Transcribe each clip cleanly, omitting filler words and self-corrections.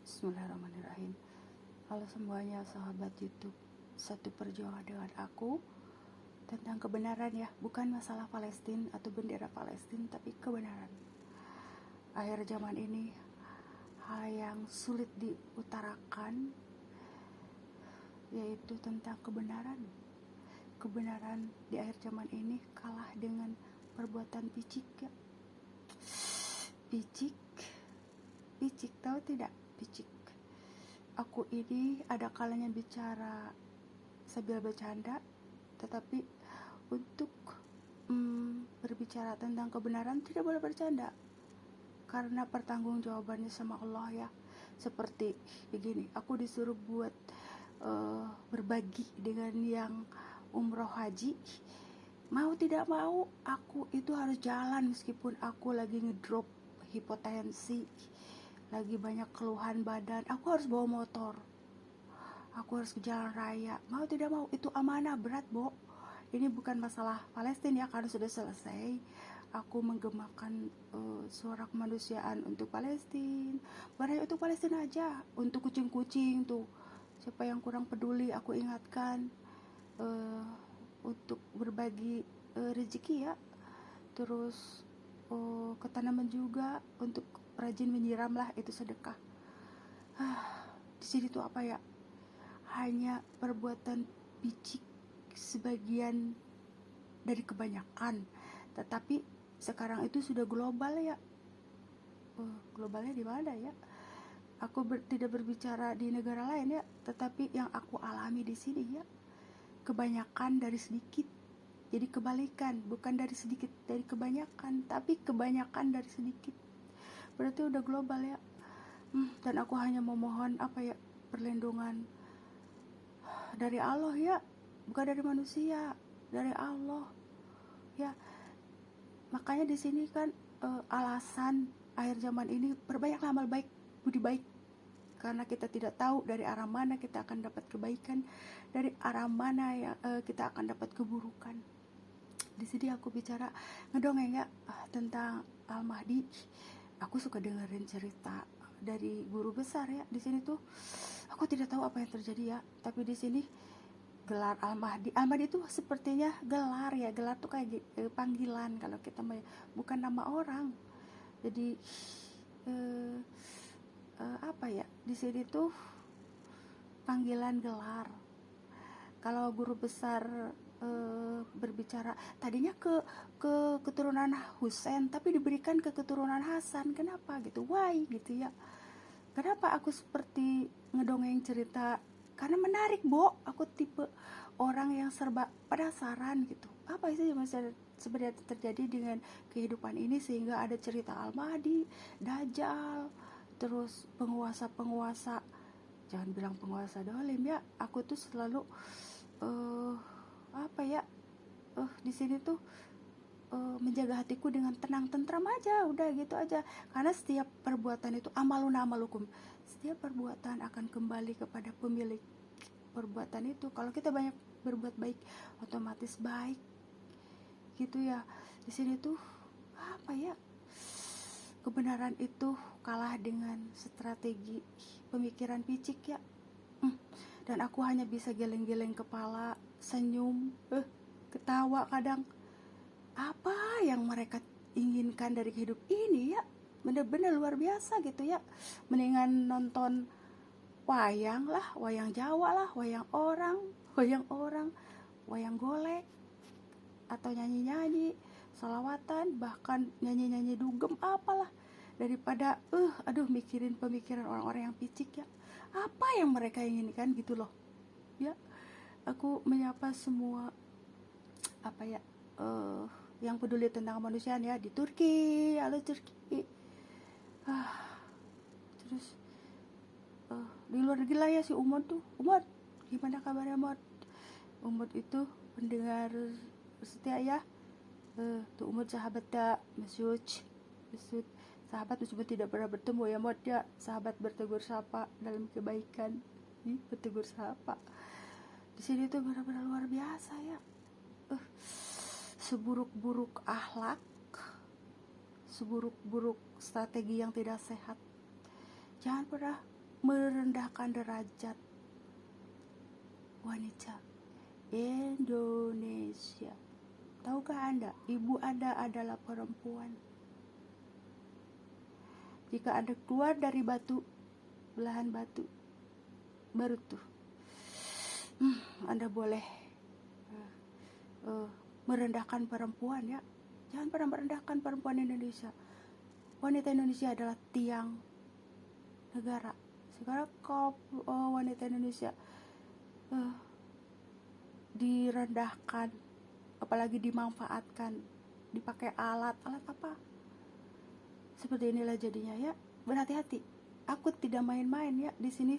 Bismillahirrahmanirrahim. Halo semuanya sahabat YouTube Satu Perjuangan dengan aku, tentang kebenaran ya, bukan masalah Palestina atau bendera Palestina, tapi kebenaran. Akhir zaman ini hal yang sulit diutarakan yaitu tentang kebenaran. Kebenaran di akhir zaman ini kalah dengan perbuatan picik ya. Picik tahu tidak? Picik. Aku ini ada kalanya bicara sambil bercanda, tetapi untuk berbicara tentang kebenaran tidak boleh bercanda, karena pertanggungjawabannya sama Allah ya. Seperti begini, aku disuruh buat berbagi dengan yang umroh haji. Mau tidak mau aku itu harus jalan, meskipun aku lagi ngedrop hipotensi, lagi banyak keluhan badan, aku harus bawa motor, aku harus ke jalan raya. Mau tidak mau, itu amanah berat, Bo. Ini bukan masalah Palestina ya, karena sudah selesai. Aku menggemakan suara kemanusiaan untuk Palestina. Barang untuk Palestina aja, untuk kucing-kucing tuh, siapa yang kurang peduli aku ingatkan, untuk berbagi rezeki ya. Terus ke tanaman juga, untuk rajin menyiram lah, itu sedekah. Di sini tuh apa ya, hanya perbuatan picik sebagian dari kebanyakan, tetapi sekarang itu sudah global ya. Globalnya di mana ya? Aku tidak berbicara di negara lain ya, tetapi yang aku alami di sini ya, kebanyakan dari sedikit. Jadi kebalikan, bukan dari sedikit dari kebanyakan, tapi kebanyakan dari sedikit. Berarti udah global ya. Dan aku hanya memohon perlindungan dari Allah ya, bukan dari manusia, dari Allah ya. Makanya di sini kan alasan akhir zaman ini perbanyaklah amal baik, budi baik, karena kita tidak tahu dari arah mana kita akan dapat kebaikan, dari arah mana ya kita akan dapat keburukan. Di sini aku bicara ngedongeng ya tentang Al-Mahdi. Aku suka dengerin cerita dari guru besar ya. Di sini tuh aku tidak tahu apa yang terjadi ya, tapi di sini gelar Al-Mahdi itu sepertinya gelar ya. Gelar tuh kayak panggilan kalau kita bukan nama orang. Jadi di sini tuh panggilan gelar. Kalau guru besar berbicara tadinya ke keturunan Husain, tapi diberikan ke keturunan Hasan. Kenapa gitu? Why gitu ya? Kenapa aku seperti ngedongeng cerita? Karena menarik, Bo. Aku tipe orang yang serba penasaran gitu. Apa sih yang sebenarnya terjadi dengan kehidupan ini, sehingga ada cerita Al-Mahdi, Dajjal, terus penguasa-penguasa. Jangan bilang penguasa dolim ya. Aku tuh selalu di sini tuh menjaga hatiku dengan tenang tentram aja, udah gitu aja. Karena setiap perbuatan itu amaluna amalukum, setiap perbuatan akan kembali kepada pemilik perbuatan itu. Kalau kita banyak berbuat baik, otomatis baik gitu ya. Di sini tuh kebenaran itu kalah dengan strategi pemikiran picik ya. Dan aku hanya bisa geleng-geleng kepala, senyum, ketawa kadang. Apa yang mereka inginkan dari hidup ini ya, bener-bener luar biasa gitu ya. Mendingan nonton wayang lah, wayang Jawa lah, wayang orang, wayang golek, atau nyanyi-nyanyi, salawatan, bahkan nyanyi-nyanyi dugem apalah, daripada mikirin pemikiran orang-orang yang picik ya. Apa yang mereka inginkan gitu loh ya. Aku menyapa semua yang peduli tentang kemanusiaan ya di Turki. Halo Turki. Terus di luar negeri lah ya, si Umut tuh. Umut, gimana kabarnya Umut? Umut itu pendengar setia ya. Tuh Umut sahabatnya Mesut sahabat meskipun tidak pernah bertemu ya Mod ya. Sahabat bertegur sapa dalam kebaikan. Bertegur sapa. Di sini tuh benar-benar luar biasa ya. Seburuk-buruk akhlak, seburuk-buruk strategi yang tidak sehat, jangan pernah merendahkan derajat wanita Indonesia. Tahukah Anda, ibu Anda adalah perempuan. Jika Anda keluar dari belahan batu, baru tuh Anda boleh merendahkan perempuan ya. Jangan pernah merendahkan perempuan Indonesia. Wanita Indonesia adalah tiang negara. Sekarang kalau wanita Indonesia direndahkan, apalagi dimanfaatkan, dipakai alat apa? Seperti inilah jadinya ya. Berhati-hati. Aku tidak main-main ya di sini.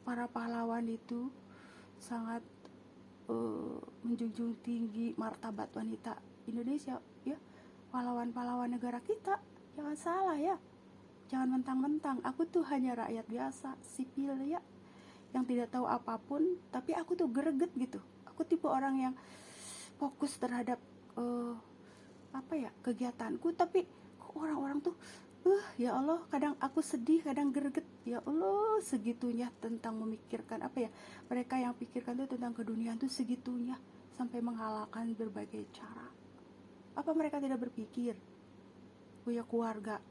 Para pahlawan itu sangat menjunjung tinggi martabat wanita Indonesia ya. Pahlawan-pahlawan negara kita, jangan salah ya. Jangan mentang-mentang aku tuh hanya rakyat biasa, sipil ya, yang tidak tahu apapun, tapi aku tuh greget gitu. Aku tipe orang yang fokus terhadap kegiatanku, tapi orang-orang tuh ya Allah, kadang aku sedih, kadang greget. Ya Allah, segitunya tentang memikirkan mereka yang pikirkan tuh tentang keduniaan tuh segitunya, sampai menghalalkan berbagai cara. Apa mereka tidak berpikir punya keluarga,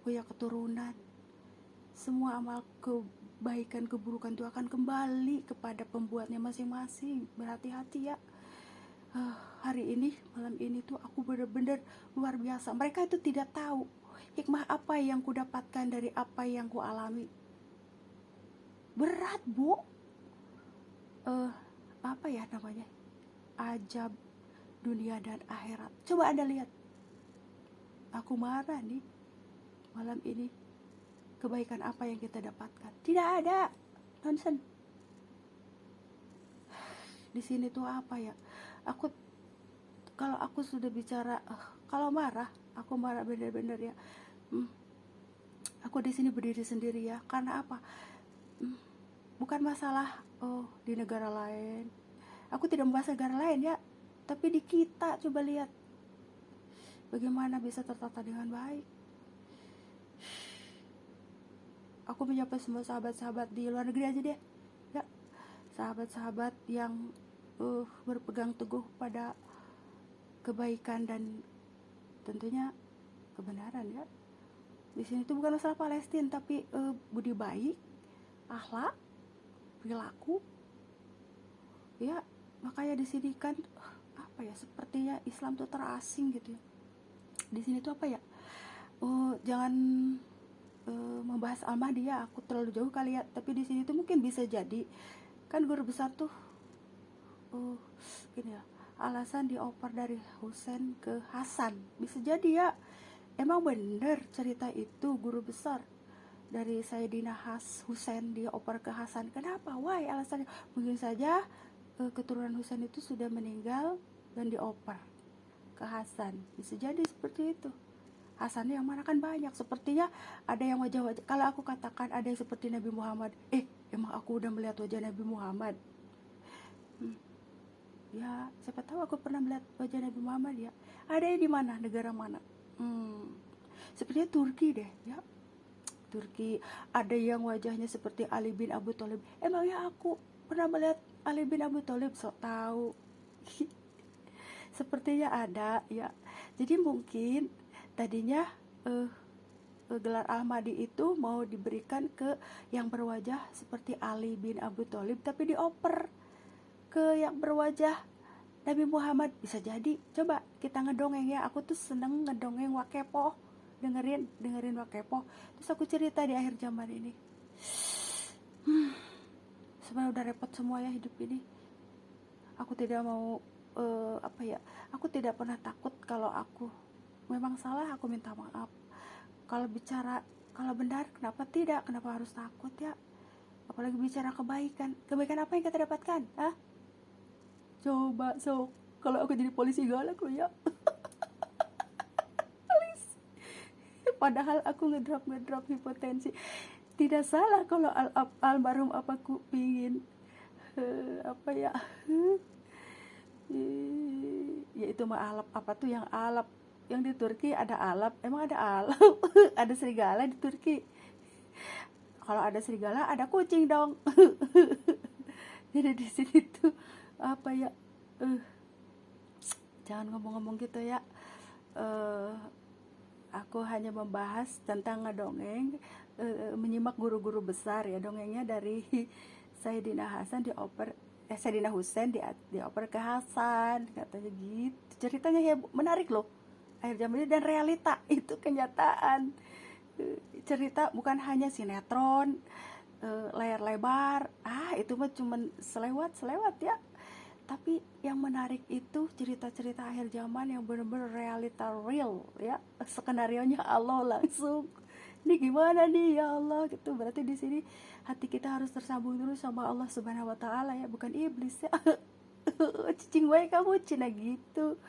punya keturunan, semua amal kebaikan keburukan itu akan kembali kepada pembuatnya masing-masing. Berhati-hati ya. Hari ini, malam ini tuh aku benar-benar luar biasa. Mereka itu tidak tahu hikmah apa yang ku dapatkan dari apa yang ku alami. Berat, Bu. Ajab dunia dan akhirat. Coba Anda lihat. Aku marah nih malam ini. Kebaikan apa yang kita dapatkan? Tidak ada. Nonsen. Di sini tuh kalau aku sudah bicara, kalau marah, aku marah benar-benar ya. Aku di sini berdiri sendiri ya. Karena apa? Bukan masalah di negara lain. Aku tidak membahas negara lain ya. Tapi di kita, coba lihat bagaimana bisa tertata dengan baik. Aku menyapa semua sahabat-sahabat di luar negeri aja deh ya. Sahabat-sahabat yang berpegang teguh pada kebaikan dan tentunya kebenaran ya. Di sini tuh bukan masalah Palestina, tapi budi baik, akhlak, perilaku ya. Makanya di sini kan sepertinya Islam tuh terasing gitu ya. Di sini tuh jangan membahas Al-Mahdi ya, aku terlalu jauh kali ya. Tapi di sini tuh mungkin bisa jadi kan guru besar tuh gini ya, alasan dioper dari Husain ke Hasan. Bisa jadi ya, emang bener cerita itu guru besar dari Sayyidina Husain dioper ke Hasan. Kenapa? Why alasannya? Mungkin saja keturunan Husain itu sudah meninggal dan dioper ke Hasan. Bisa jadi seperti itu. Hasan yang mana kan banyak. Sepertinya ada yang wajah-wajah. Kalau aku katakan ada yang seperti Nabi Muhammad, emang aku udah melihat wajah Nabi Muhammad. Ya, siapa tahu aku pernah melihat wajah Nabi Muhammad ya. Ada di mana? Negara mana? Sepertinya Turki deh ya. Turki. Ada yang wajahnya seperti Ali bin Abi Thalib. Emangnya aku pernah melihat Ali bin Abi Thalib? Sok tahu. Sepertinya ada ya. Jadi mungkin tadinya gelar Al-Mahdi itu mau diberikan ke yang berwajah seperti Ali bin Abi Thalib, tapi dioper ke yang berwajah Nabi Muhammad. Bisa jadi. Coba kita ngedongeng ya. Aku tuh seneng ngedongeng Wakepo. Dengerin Wakepo. Terus aku cerita di akhir zaman ini. Sebenarnya udah repot semua ya hidup ini. Aku tidak mau aku tidak pernah takut. Kalau aku memang salah, aku minta maaf. Kalau benar, kenapa tidak? Kenapa harus takut ya? Apalagi bicara kebaikan. Kebaikan apa yang kita dapatkan? Coba kalau aku jadi polisi galak loh ya. Polisi. Padahal aku ngedrop hipotensi. Tidak salah kalau almarhum apaku pingin ya itu mah alap, apa tuh yang alap yang di Turki ada alam, emang ada alam? Ada serigala di Turki? Kalau ada serigala ada kucing dong. Jadi di sini tuh apa ya, eh jangan ngomong-ngomong gitu ya. eh aku hanya membahas tentang ngedongeng, menyimak guru-guru besar ya, dongengnya dari Sayyidina Hasan dioper Sayyidina Husain dioper ke Hasan, katanya gitu. Ceritanya ya menarik loh. Akhir zaman ini dan realita itu kenyataan. Cerita bukan hanya sinetron, layar lebar, itu mah cuman selewat ya. Tapi yang menarik itu cerita-cerita akhir zaman yang benar-benar realita real ya. Skenarionya Allah langsung. Ini gimana nih ya Allah gitu. Berarti di sini hati kita harus tersambung terus sama Allah Subhanahu wa taala ya, bukan iblis ya. Cicing wae kamu cina gitu.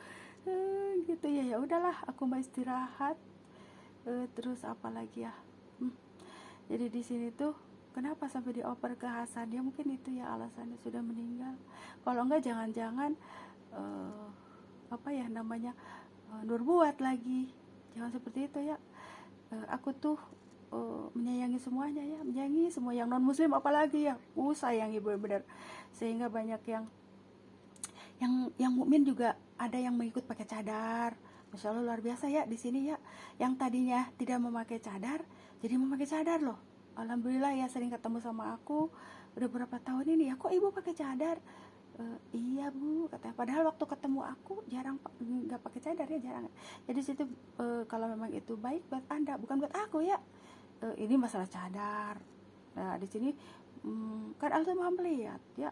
Gitu ya, ya udahlah aku mau istirahat. Terus apa lagi ya? Jadi di sini tuh kenapa sampai dioper ke Hasan? Ya mungkin itu ya alasannya, sudah meninggal. Kalau enggak jangan-jangan uh, apa ya namanya, Nur buat lagi. Jangan seperti itu ya. Aku tuh menyayangi semuanya ya, menyayangi semua yang non muslim apalagi ya. Sayangi benar-benar. Sehingga banyak yang mukmin juga ada yang mengikut pakai cadar. Masya Allah luar biasa ya di sini ya. Yang tadinya tidak memakai cadar jadi memakai cadar loh. Alhamdulillah ya, sering ketemu sama aku udah berapa tahun ini ya, kok ibu pakai cadar? Iya bu, katanya. Padahal waktu ketemu aku jarang nggak pakai cadar ya, jarang. Jadi situ kalau memang itu baik buat anda, bukan buat aku ya. Ini masalah cadar. Nah di sini kan Alta maha melihat ya,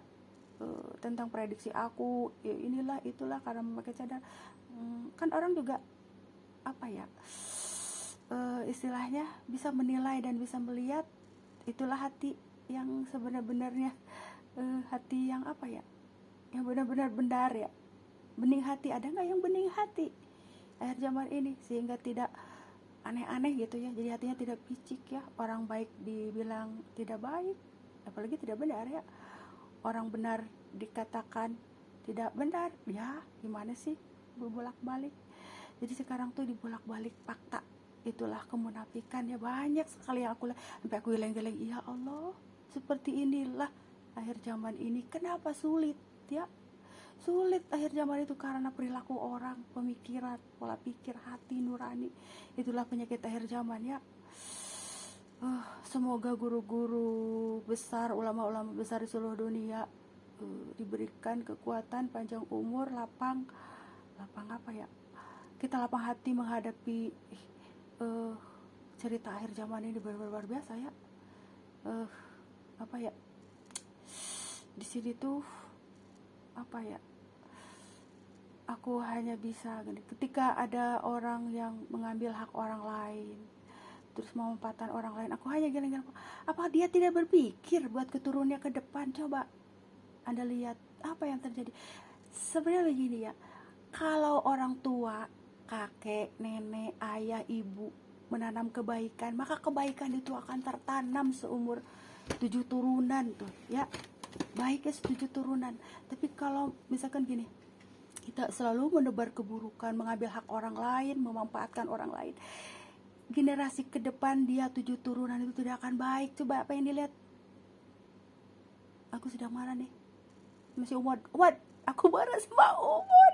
tentang prediksi aku ya, inilah itulah karena memakai cadar. Kan orang juga apa ya, istilahnya bisa menilai dan bisa melihat. Itulah hati yang sebenar-benarnya, hati yang apa ya, yang benar-benar benar ya. Bening hati, ada nggak yang bening hati akhir zaman ini, sehingga tidak aneh-aneh gitu ya. Jadi hatinya tidak picik ya. Orang baik dibilang tidak baik, apalagi tidak benar ya. Orang benar dikatakan tidak benar ya, gimana sih, berbolak-balik. Jadi sekarang tuh dibolak-balik fakta, itulah kemunafikan ya, banyak sekali yang aku lihat sampai aku geleng-geleng. Ya Allah, seperti inilah akhir zaman ini. Kenapa sulit ya? Sulit akhir zaman itu karena perilaku orang, pemikiran, pola pikir, hati nurani. Itulah penyakit akhir zaman ya. Semoga guru-guru besar, ulama-ulama besar di seluruh dunia diberikan kekuatan, panjang umur, lapang apa ya, kita lapang hati menghadapi cerita akhir zaman ini. Benar-benar luar biasa ya. Apa ya, di sini tuh apa ya, aku hanya bisa gini, ketika ada orang yang mengambil hak orang lain, terus memanfaatkan orang lain, aku hanya gini, apa dia tidak berpikir buat keturunannya ke depan? Coba Anda lihat apa yang terjadi. Sebenarnya begini ya, kalau orang tua, kakek, nenek, ayah, ibu menanam kebaikan, maka kebaikan itu akan tertanam seumur 7 turunan tuh ya. Baiknya 7 turunan. Tapi kalau misalkan gini, kita selalu menebar keburukan, mengambil hak orang lain, memanfaatkan orang lain, generasi ke depan dia 7 turunan itu tidak akan baik. Coba apa yang dilihat. Aku sedang marah nih, masih Umar, aku marah sama Umar.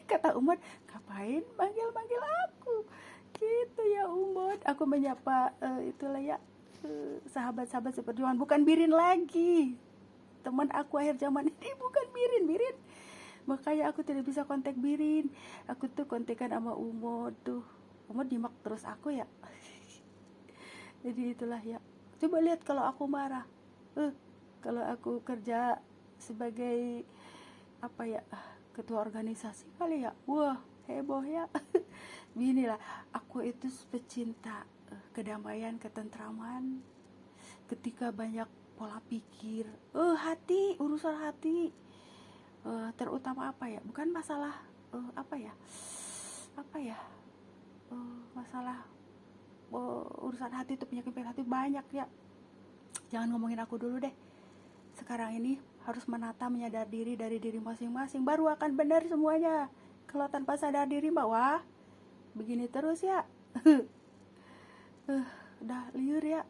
Kata Umar, ngapain manggil aku gitu ya Umar. Aku menyapa itulah ya, sahabat-sahabat seperjuangan, bukan Birin lagi. Teman aku akhir zaman ini bukan Birin. Makanya aku tidak bisa kontak Birin. Aku tuh kontekan sama Umar tuh. Umar nyimak terus aku ya. Jadi itulah ya. Coba lihat kalau aku marah. Kalau aku kerja sebagai apa ya, ketua organisasi kali ya, wah heboh ya. Beginilah, aku itu pecinta kedamaian, ketentraman. Ketika banyak pola pikir, hati, urusan hati, terutama apa ya, bukan masalah masalah urusan hati itu, penyakit hati banyak ya. Jangan ngomongin aku dulu deh. Sekarang ini harus menata, menyadar diri dari diri masing-masing, baru akan benar semuanya. Kalau tanpa sadar diri, wah begini terus ya. Udah liur ya.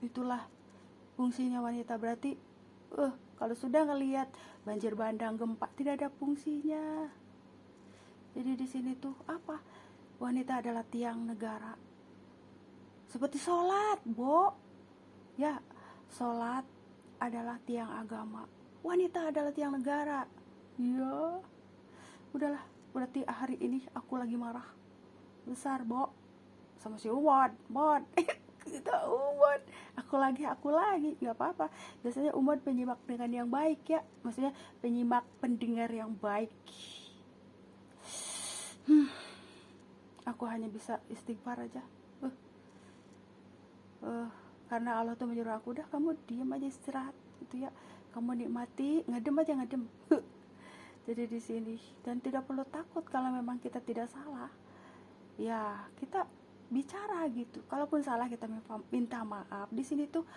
Itulah fungsinya wanita. Berarti kalau sudah ngelihat banjir bandang, gempa, tidak ada fungsinya. Jadi di sini tuh apa? Wanita adalah tiang negara. Seperti sholat, Bo. Ya, sholat adalah tiang agama. Wanita adalah tiang negara. Ya, udahlah. Berarti hari ini aku lagi marah besar, Bo, sama si Umod. Kita Umod. Aku lagi, nggak apa-apa. Biasanya Umod penyimak dengan yang baik ya. Maksudnya penyimak pendengar yang baik. Aku hanya bisa istighfar aja. Karena Allah tuh menyuruh aku, udah kamu diam aja, istirahat gitu ya. Kamu nikmati, ngadem. Jadi di sini, dan tidak perlu takut kalau memang kita tidak salah. Ya, kita bicara gitu. Kalaupun salah kita minta maaf. Di sini tuh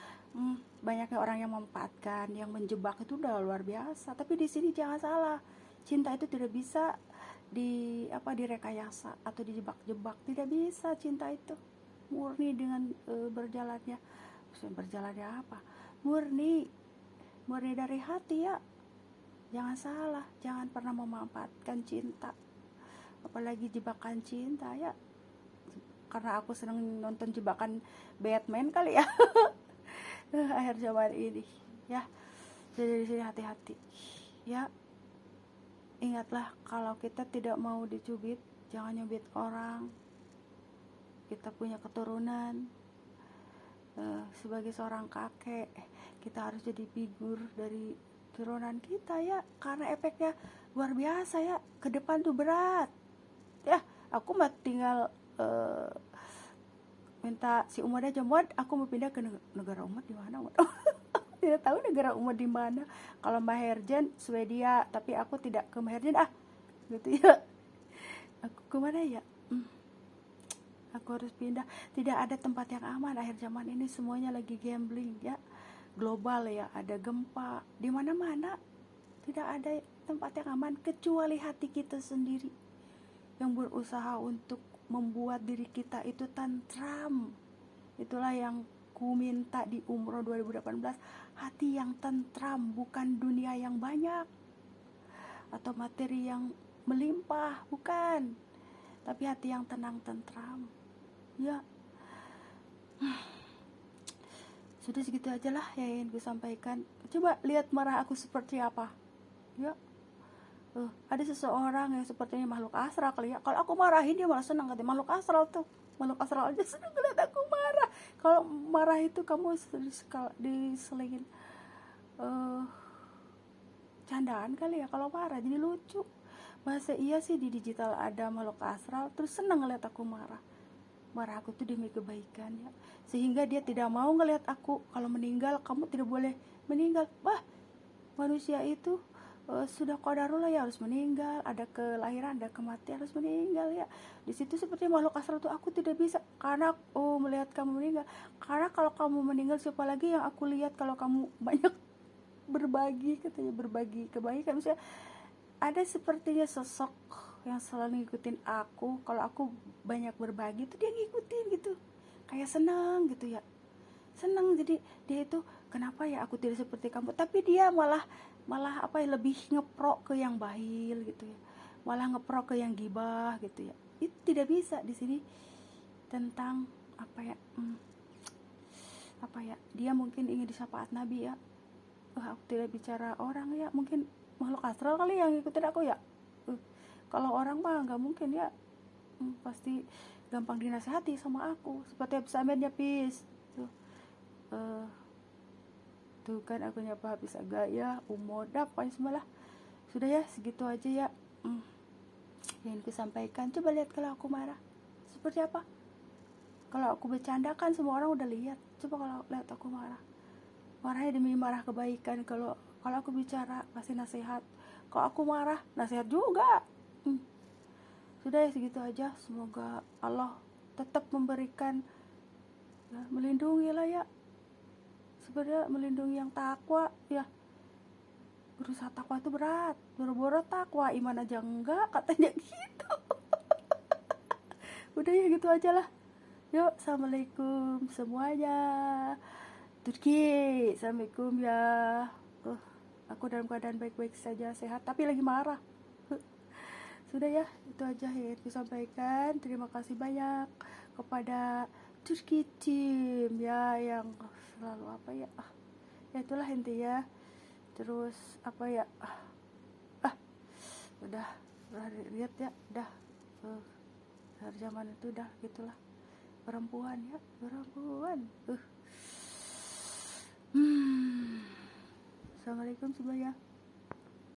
banyaknya orang yang memanfaatkan, yang menjebak, itu udah luar biasa. Tapi di sini jangan salah. Cinta itu tidak bisa direkayasa atau dijebak-jebak. Tidak bisa cinta itu. Murni dengan berjalannya apa? Murni dari hati ya. Jangan salah, jangan pernah memanfaatkan cinta. Apalagi jebakan cinta ya. Karena aku senang nonton jebakan Batman kali ya. Akhir zaman ini ya. Jadi di sini hati-hati ya. Ingatlah, kalau kita tidak mau dicubit, jangan nyubit orang. Kita punya keturunan. Sebagai seorang kakek, kita harus jadi figur dari turunan kita ya. Karena efeknya luar biasa ya. Ke depan tuh berat. Ya, aku mah tinggal minta si Umar aja, Mod, aku mau pindah ke negara Umar di mana, Mod? Tidak tahu negara Umar di mana. Kalau Mbak Herjen Swedia, tapi aku tidak ke Mbak Herjen gitu ya. Aku kemana ya? Aku harus pindah. Tidak ada tempat yang aman akhir zaman ini, semuanya lagi gambling ya. Global ya, ada gempa di mana-mana. Tidak ada tempat yang aman kecuali hati kita sendiri yang berusaha untuk membuat diri kita itu tentram. Itulah yang ku minta di Umroh 2018, hati yang tentram, bukan dunia yang banyak atau materi yang melimpah, bukan, tapi hati yang tenang, tentram ya. Sudah segitu aja lah yang ingin gue sampaikan. Coba lihat marah aku seperti apa ya. Ada seseorang yang sepertinya makhluk astral kali ya. Kalau aku marahin dia malah senang, katanya makhluk astral aja senang ngeliat aku marah. Kalau marah itu kamu diselingin candaan kali ya. Kalau marah jadi lucu. Masa iya sih di digital ada makhluk astral terus senang ngeliat aku marah aku tuh demi kebaikan ya, sehingga dia tidak mau ngeliat aku. Kalau meninggal, kamu tidak boleh meninggal. Manusia itu sudah qadarullah ya, harus meninggal. Ada kelahiran, ada kematian, harus meninggal ya. Di situ seperti makhluk astral tuh aku tidak bisa karena melihat kamu meninggal. Karena kalau kamu meninggal, siapa lagi yang aku lihat kalau kamu banyak berbagi, katanya berbagi kebaikan. Misalnya ada sepertinya sosok yang selalu ngikutin aku. Kalau aku banyak berbagi tuh dia ngikutin gitu, kayak senang gitu ya, senang. Jadi dia itu, kenapa ya aku tidak seperti kamu, tapi dia malah lebih ngepro ke yang bahil gitu ya, malah ngepro ke yang gibah gitu ya. Itu tidak bisa di sini tentang dia mungkin ingin disapaat Nabi ya. Aku tidak bicara orang ya, mungkin makhluk astral kali yang ngikutin aku ya. Kalau orang mah nggak mungkin ya. Pasti gampang dinasehati sama aku, seperti Habis Ahmednya Pis tuh kan, aku nyapa Habis Agaya, Umodap, paling semalah. Sudah ya, segitu aja ya yang aku sampaikan. Coba lihat kalau aku marah seperti apa. Kalau aku bercanda kan semua orang udah lihat. Coba kalau lihat aku marahnya demi marah kebaikan. Kalau aku bicara pasti nasihat. Kalau aku marah nasihat juga. Sudah ya, segitu aja. Semoga Allah tetap memberikan ya, melindungi lah ya. Sebenarnya melindungi yang takwa ya. berusaha takwa itu berat, boro-boro takwa iman aja enggak katanya gitu. Udah ya gitu aja lah. Yuk, assalamualaikum semuanya. Turki, assalamualaikum ya. uh, aku dalam keadaan baik-baik saja, sehat, tapi lagi marah. Sudah ya, itu aja yang aku sampaikan. Terima kasih banyak kepada Turki Team ya, yang selalu apa ya, ya itulah intinya. Terus apa ya, udah lihat ya, udah dari zaman itu udah gitulah, perempuan ya, perempuan. Assalamualaikum semuanya.